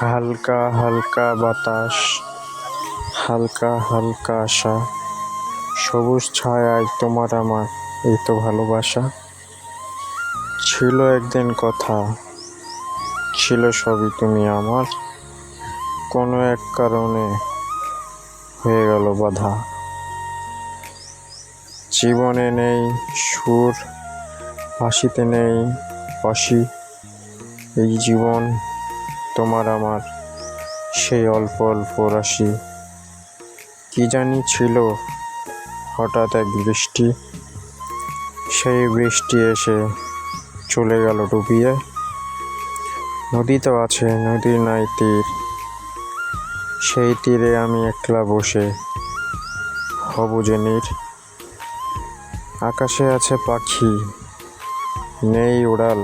হালকা হালকা বাতাস, হালকা হালকা আশা, সবুজ ছায়ায় তোমার আমার এই তো ভালোবাসা। ছিল একদিন কথা, ছিল সবই তুমি আমার, কোনো এক কারণে হয়ে গেল বাধা। জীবনে নেই সুর, হাসিতে নেই হাসি, এই জীবন তোমার আমার সেই অল্প অল্প রাশি। কি জানি ছিল হঠাৎ এক বৃষ্টি, সেই বৃষ্টি এসে চলে গেল ডুবিয়ে। নদী তো আছে, নদীর নাই তীর, সেই তীরে আমি একলা বসে হব যে নীর। আকাশে আছে পাখি, নেই উড়াল,